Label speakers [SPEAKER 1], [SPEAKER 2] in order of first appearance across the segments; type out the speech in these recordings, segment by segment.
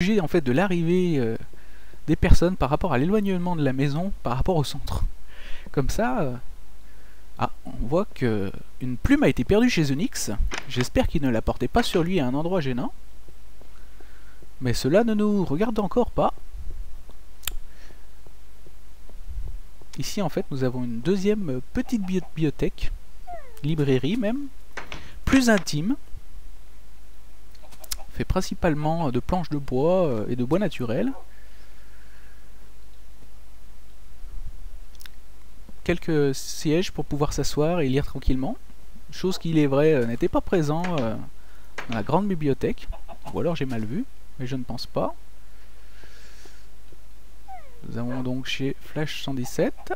[SPEAKER 1] juger en fait de l'arrivée des personnes par rapport à l'éloignement de la maison par rapport au centre. Comme ça, on voit que une plume a été perdue chez Onyx. J'espère qu'il ne la portait pas sur lui à un endroit gênant. Mais cela ne nous regarde encore pas. Ici en fait nous avons une deuxième petite bibliothèque, librairie même, plus intime, fait principalement de planches de bois et de bois naturel. Quelques sièges pour pouvoir s'asseoir et lire tranquillement, chose qui il est vrai n'était pas présent dans la grande bibliothèque, ou alors j'ai mal vu, mais je ne pense pas. Nous avons donc chez Flash 117.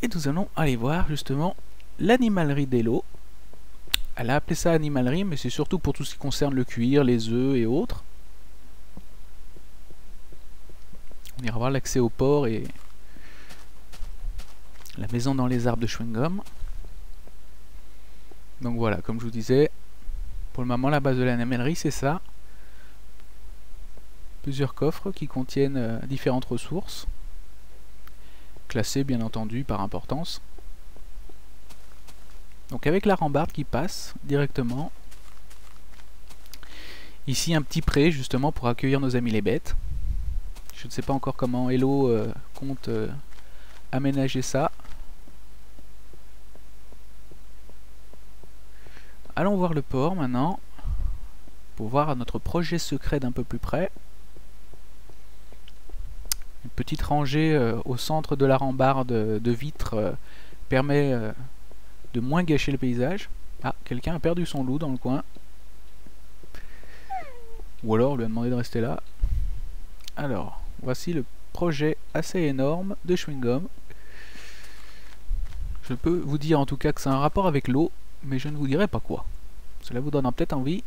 [SPEAKER 1] Et nous allons aller voir justement l'animalerie d'Elo. Elle a appelé ça animalerie, mais c'est surtout pour tout ce qui concerne le cuir, les œufs et autres. On ira voir l'accès au port et la maison dans les arbres de chewing-gum. Donc voilà, comme je vous disais, pour le moment la base de l'animalerie c'est ça. Plusieurs coffres qui contiennent différentes ressources, classées bien entendu par importance. Donc avec la rambarde qui passe directement. Ici un petit pré justement pour accueillir nos amis les bêtes. Je ne sais pas encore comment Elo compte aménager ça. Allons voir le port maintenant pour voir notre projet secret d'un peu plus près. Une petite rangée au centre de la rambarde de vitres permet de moins gâcher le paysage. Ah, quelqu'un a perdu son loup dans le coin. Ou alors on lui a demandé de rester là. Alors, voici le projet assez énorme de chewing-gum. Je peux vous dire en tout cas que c'est un rapport avec l'eau, mais je ne vous dirai pas quoi. Cela vous donnera peut-être envie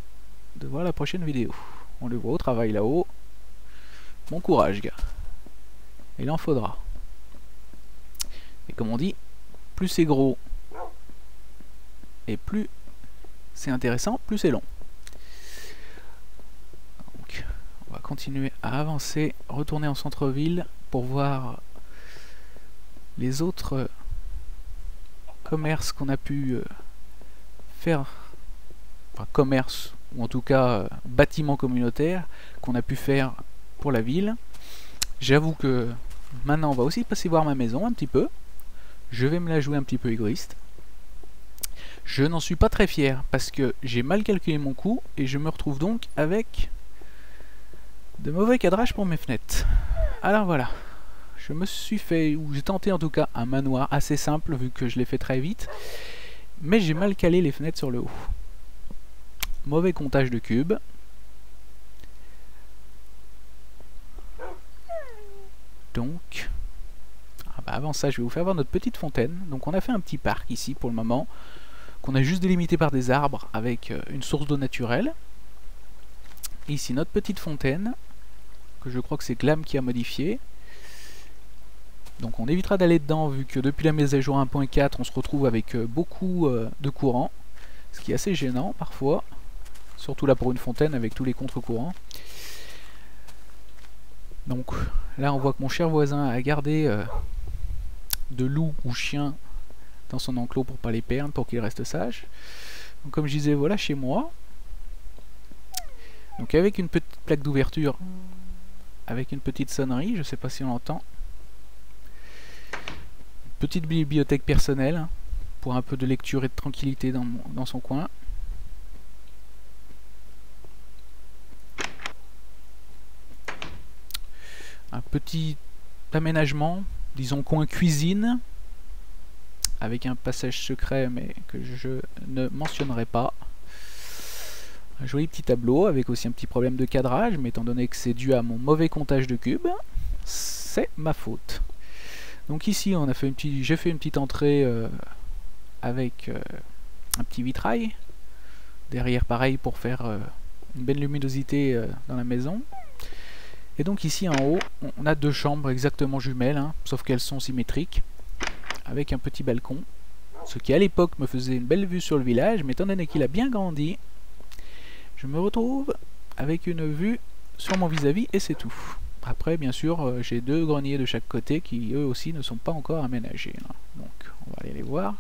[SPEAKER 1] de voir la prochaine vidéo. On le voit au travail là-haut. Bon courage, gars. Il en faudra. Et comme on dit, plus c'est gros et plus c'est intéressant, plus c'est long. Donc, on va continuer à avancer, retourner en centre-ville pour voir les autres commerces qu'on a pu faire, enfin commerce ou en tout cas bâtiments communautaires qu'on a pu faire pour la ville. J'avoue que maintenant on va aussi passer voir ma maison un petit peu. Je vais me la jouer un petit peu égoïste. Je n'en suis pas très fier parce que j'ai mal calculé mon coût et je me retrouve donc avec de mauvais cadrages pour mes fenêtres. Alors voilà, je me suis fait, ou j'ai tenté en tout cas un manoir assez simple vu que je l'ai fait très vite, mais j'ai mal calé les fenêtres sur le haut. Mauvais comptage de cubes. Donc, avant ça, je vais vous faire voir notre petite fontaine. Donc on a fait un petit parc ici pour le moment, qu'on a juste délimité par des arbres avec une source d'eau naturelle. Et ici notre petite fontaine, que je crois que c'est Glam qui a modifié. Donc on évitera d'aller dedans vu que depuis la mise à jour 1.4 on se retrouve avec beaucoup de courant, ce qui est assez gênant parfois, surtout là pour une fontaine avec tous les contre-courants. Donc là on voit que mon cher voisin a gardé de loups ou chiens dans son enclos pour pas les perdre, pour qu'il reste sage. Donc comme je disais, voilà chez moi. Donc avec une petite plaque d'ouverture, avec une petite sonnerie, je sais pas si on l'entend. Petite bibliothèque personnelle, hein, pour un peu de lecture et de tranquillité dans son coin. Un petit aménagement, disons coin cuisine, avec un passage secret mais que je ne mentionnerai pas. Un joli petit tableau avec aussi un petit problème de cadrage, mais étant donné que c'est dû à mon mauvais comptage de cubes, c'est ma faute. Donc ici on a fait j'ai fait une petite entrée avec un petit vitrail. Derrière pareil pour faire une belle luminosité dans la maison. Et donc ici en haut, on a deux chambres exactement jumelles, hein, sauf qu'elles sont symétriques, avec un petit balcon, ce qui à l'époque me faisait une belle vue sur le village, mais étant donné qu'il a bien grandi, je me retrouve avec une vue sur mon vis-à-vis et c'est tout. Après bien sûr j'ai 2 greniers de chaque côté qui eux aussi ne sont pas encore aménagés, hein. Donc on va aller les voir.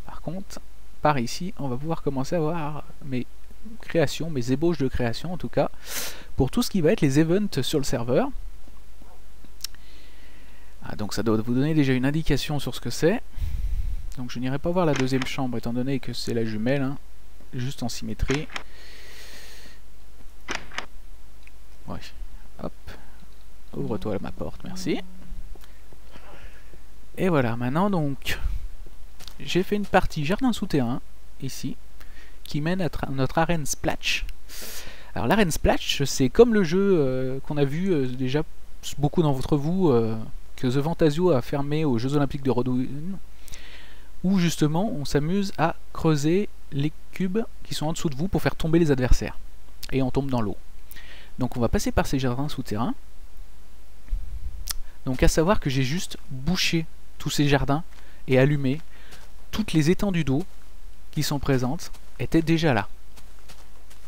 [SPEAKER 1] Par contre par ici on va pouvoir commencer à voir mes créations, mes ébauches de création en tout cas, pour tout ce qui va être les events sur le serveur. Ah, donc ça doit vous donner déjà une indication sur ce que c'est. Donc je n'irai pas voir la deuxième chambre étant donné que c'est la jumelle, hein, juste en symétrie. Ouais. Hop. Ouvre-toi ma porte, merci. Et voilà, maintenant donc j'ai fait une partie jardin souterrain ici qui mène à notre arène Splatch. Alors l'arène Splatch, c'est comme le jeu qu'on a vu déjà beaucoup d'entre vous que The Fantasio a fermé aux Jeux Olympiques de Rodin, où justement on s'amuse à creuser les cubes qui sont en dessous de vous pour faire tomber les adversaires. Et on tombe dans l'eau. Donc on va passer par ces jardins souterrains. Donc à savoir que j'ai juste bouché tous ces jardins et allumé toutes les étendues d'eau qui sont présentes étaient déjà là.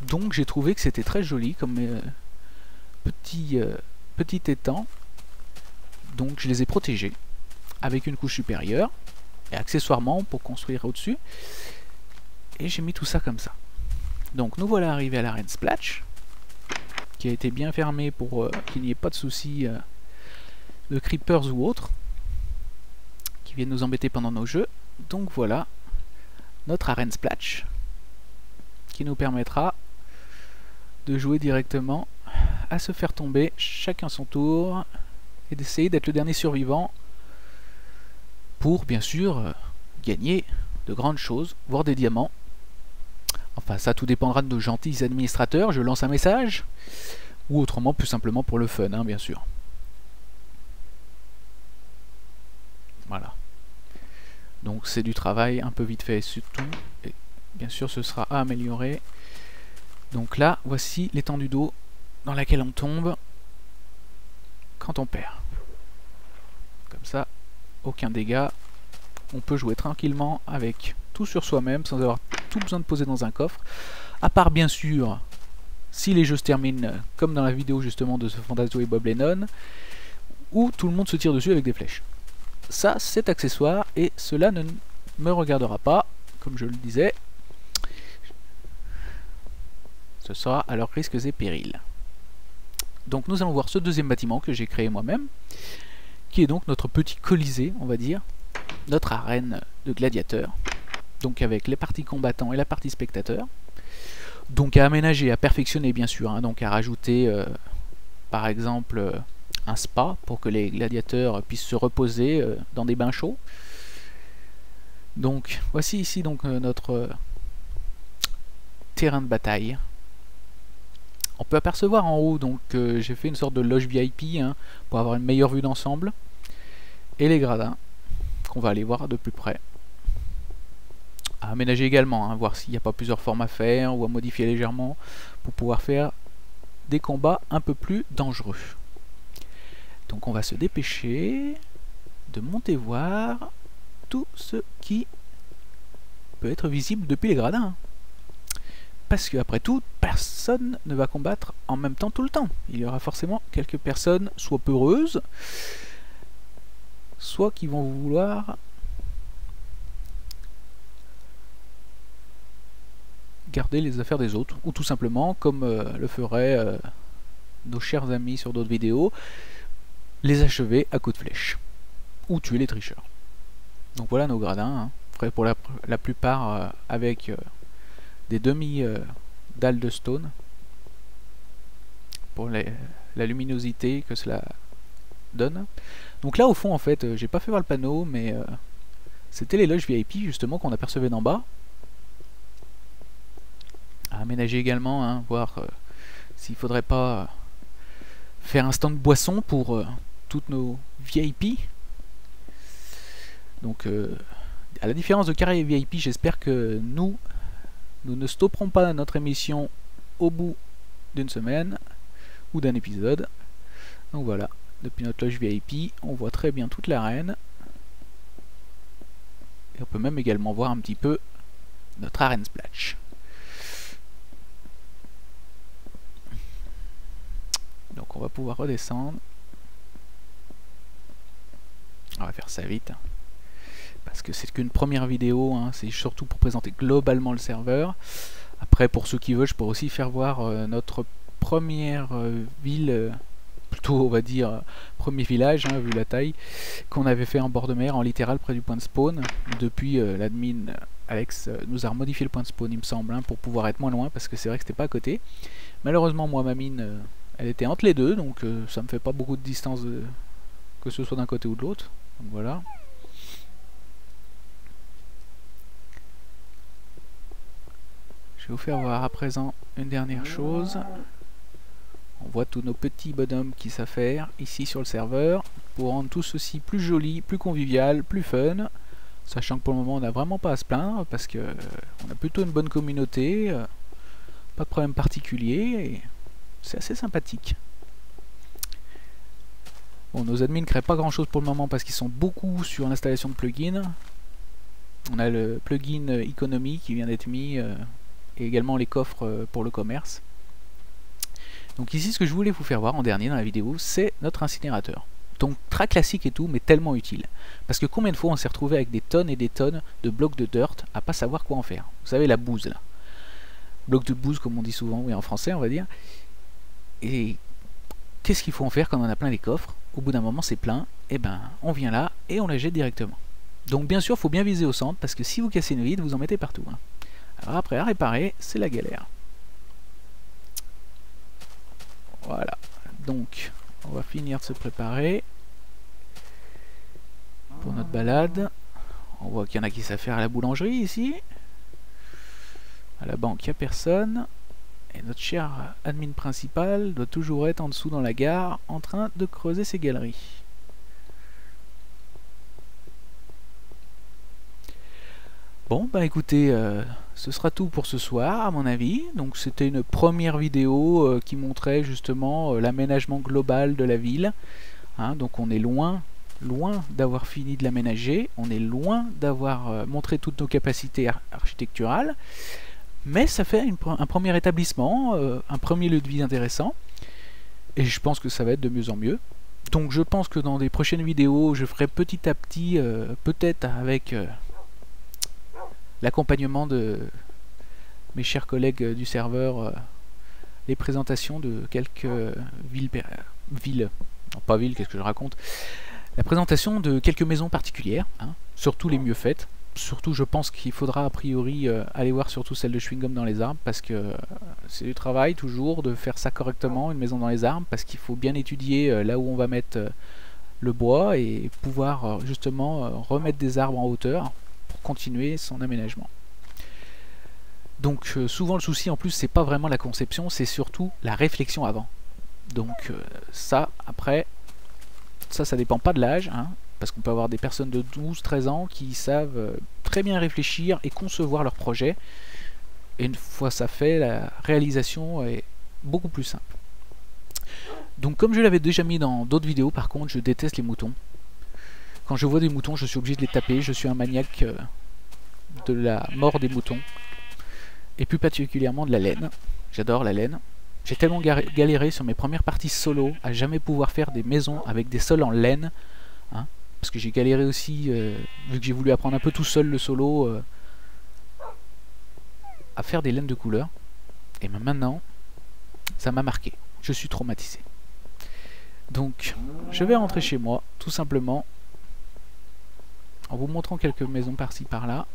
[SPEAKER 1] Donc j'ai trouvé que c'était très joli comme petit étang. Donc je les ai protégés avec une couche supérieure et accessoirement pour construire au-dessus. Et j'ai mis tout ça comme ça. Donc nous voilà arrivés à l'arène Splatch, qui a été bien fermée pour qu'il n'y ait pas de soucis de creepers ou autres qui viennent nous embêter pendant nos jeux. Donc voilà notre arène Splatch qui nous permettra de jouer directement à se faire tomber chacun son tour et d'essayer d'être le dernier survivant pour bien sûr gagner de grandes choses, voire des diamants. Enfin ça tout dépendra de nos gentils administrateurs, je lance un message, ou autrement plus simplement pour le fun, hein, bien sûr. Voilà. Donc c'est du travail un peu vite fait surtout, et bien sûr ce sera à améliorer. Donc là, voici l'étendue d'eau dans laquelle on tombe quand on perd. Comme ça, aucun dégât. On peut jouer tranquillement avec tout sur soi-même sans avoir tout besoin de poser dans un coffre. À part bien sûr, si les jeux se terminent comme dans la vidéo justement de The Fantasio et Bob Lennon, où tout le monde se tire dessus avec des flèches. Ça, c'est accessoire et cela ne me regardera pas, comme je le disais. Ce sera à leurs risques et périls. Donc nous allons voir ce deuxième bâtiment que j'ai créé moi-même, qui est donc notre petit colisée, on va dire, notre arène de gladiateurs, donc avec les parties combattants et la partie spectateurs. Donc à aménager, à perfectionner bien sûr, hein, donc à rajouter par exemple un spa pour que les gladiateurs puissent se reposer dans des bains chauds. Donc voici ici donc notre terrain de bataille. On peut apercevoir en haut, donc j'ai fait une sorte de loge VIP hein, pour avoir une meilleure vue d'ensemble. Et les gradins, qu'on va aller voir de plus près. À aménager également, hein, voir s'il n'y a pas plusieurs formes à faire ou à modifier légèrement pour pouvoir faire des combats un peu plus dangereux. Donc on va se dépêcher de monter voir tout ce qui peut être visible depuis les gradins. Parce qu'après tout, personne ne va combattre en même temps tout le temps. Il y aura forcément quelques personnes soit peureuses, soit qui vont vouloir garder les affaires des autres, ou tout simplement, comme le feraient nos chers amis sur d'autres vidéos, les achever à coups de flèche, ou tuer les tricheurs. Donc voilà nos gradins, hein. Après, pour la plupart avec des demi-dalles de stone, pour la luminosité que cela donne. Donc là au fond en fait, j'ai pas fait voir le panneau, mais c'était les loges VIP justement qu'on apercevait d'en bas. À aménager également, hein, voir s'il faudrait pas faire un stand de boisson pour toutes nos VIP. Donc à la différence de Carré VIP, j'espère que nous ne stopperons pas notre émission au bout d'une semaine ou d'un épisode. Donc voilà, depuis notre loge VIP, on voit très bien toute l'arène. Et on peut même également voir un petit peu notre arène Splatch. va pouvoir redescendre. On va faire ça vite, hein, parce que c'est qu'une première vidéo, hein, c'est surtout pour présenter globalement le serveur. Après, pour ceux qui veulent, je peux aussi faire voir notre première ville, plutôt on va dire premier village, hein, vu la taille, qu'on avait fait en bord de mer, en littéral près du point de spawn. Depuis, l'admin Alex nous a modifié le point de spawn, il me semble, hein, pour pouvoir être moins loin, parce que c'est vrai que c'était pas à côté. Malheureusement, moi, ma mine, elle était entre les deux, donc ça me fait pas beaucoup de distance, que ce soit d'un côté ou de l'autre. Donc voilà. Je vais vous faire voir à présent une dernière chose. On voit tous nos petits bonhommes qui savent faire ici sur le serveur pour rendre tout ceci plus joli, plus convivial, plus fun. Sachant que pour le moment on n'a vraiment pas à se plaindre parce que on a plutôt une bonne communauté, pas de problème particulier et c'est assez sympathique. Bon, nos admins ne créent pas grand chose pour le moment parce qu'ils sont beaucoup sur l'installation de plugins. On a le plugin Economy qui vient d'être mis et également les coffres pour le commerce. Donc ici ce que je voulais vous faire voir en dernier dans la vidéo, c'est notre incinérateur. Donc très classique et tout, mais tellement utile. Parce que combien de fois on s'est retrouvé avec des tonnes et des tonnes de blocs de dirt à pas savoir quoi en faire. Vous savez, la bouse là. Bloc de bouse comme on dit souvent, oui en français on va dire. Et qu'est-ce qu'il faut en faire quand on a plein les coffres? Au bout d'un moment c'est plein, et ben on vient là et on la jette directement. Donc bien sûr il faut bien viser au centre, parce que si vous cassez une vitre, vous en mettez partout. Hein. Alors après à réparer, c'est la galère. Voilà, donc on va finir de se préparer pour notre balade. On voit qu'il y en a qui savent faire à la boulangerie ici. À la banque, il n'y a personne. Et notre cher admin principal doit toujours être en dessous dans la gare en train de creuser ses galeries. Bon, bah écoutez, ce sera tout pour ce soir à mon avis. Donc c'était une première vidéo qui montrait justement l'aménagement global de la ville. Hein, donc on est loin d'avoir fini de l'aménager. On est loin d'avoir montré toutes nos capacités architecturales. Mais ça fait un premier établissement, un premier lieu de vie intéressant. Et je pense que ça va être de mieux en mieux. Donc je pense que dans des prochaines vidéos, je ferai petit à petit, peut-être avec l'accompagnement de mes chers collègues du serveur, les présentations de quelques villes, non pas villes, qu'est-ce que je raconte, la présentation de quelques maisons particulières, hein, surtout les mieux faites. Surtout je pense qu'il faudra a priori aller voir surtout celle de Chewing-Gum dans les arbres, parce que c'est du travail toujours de faire ça correctement, une maison dans les arbres, parce qu'il faut bien étudier là où on va mettre le bois et pouvoir justement remettre des arbres en hauteur pour continuer son aménagement. Donc souvent le souci en plus c'est pas vraiment la conception, c'est surtout la réflexion avant. Donc ça après, ça dépend pas de l'âge, hein, parce qu'on peut avoir des personnes de 12-13 ans qui savent très bien réfléchir et concevoir leur projet. Et une fois ça fait, la réalisation est beaucoup plus simple. Donc comme je l'avais déjà mis dans d'autres vidéos, par contre, je déteste les moutons. Quand je vois des moutons, je suis obligé de les taper. Je suis un maniaque de la mort des moutons. Et plus particulièrement de la laine. J'adore la laine. J'ai tellement galéré sur mes premières parties solo à jamais pouvoir faire des maisons avec des sols en laine. Hein, parce que j'ai galéré aussi, vu que j'ai voulu apprendre un peu tout seul le solo, à faire des laines de couleur. Et maintenant, ça m'a marqué. Je suis traumatisé. Donc, je vais rentrer chez moi, tout simplement, en vous montrant quelques maisons par-ci par-là,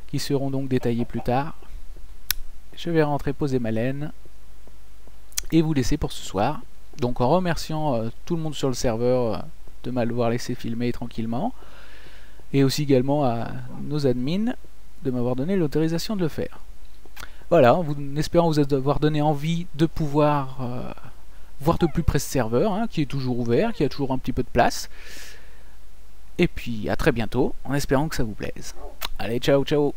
[SPEAKER 1] qui seront donc détaillées plus tard. Je vais rentrer poser ma laine, et vous laisser pour ce soir. Donc en remerciant tout le monde sur le serveur de m'avoir laissé filmer tranquillement, et aussi également à nos admins de m'avoir donné l'autorisation de le faire. Voilà, en espérant vous avoir donné envie de pouvoir voir de plus près ce serveur, hein, qui est toujours ouvert, qui a toujours un petit peu de place. Et puis à très bientôt, en espérant que ça vous plaise. Allez, ciao, ciao!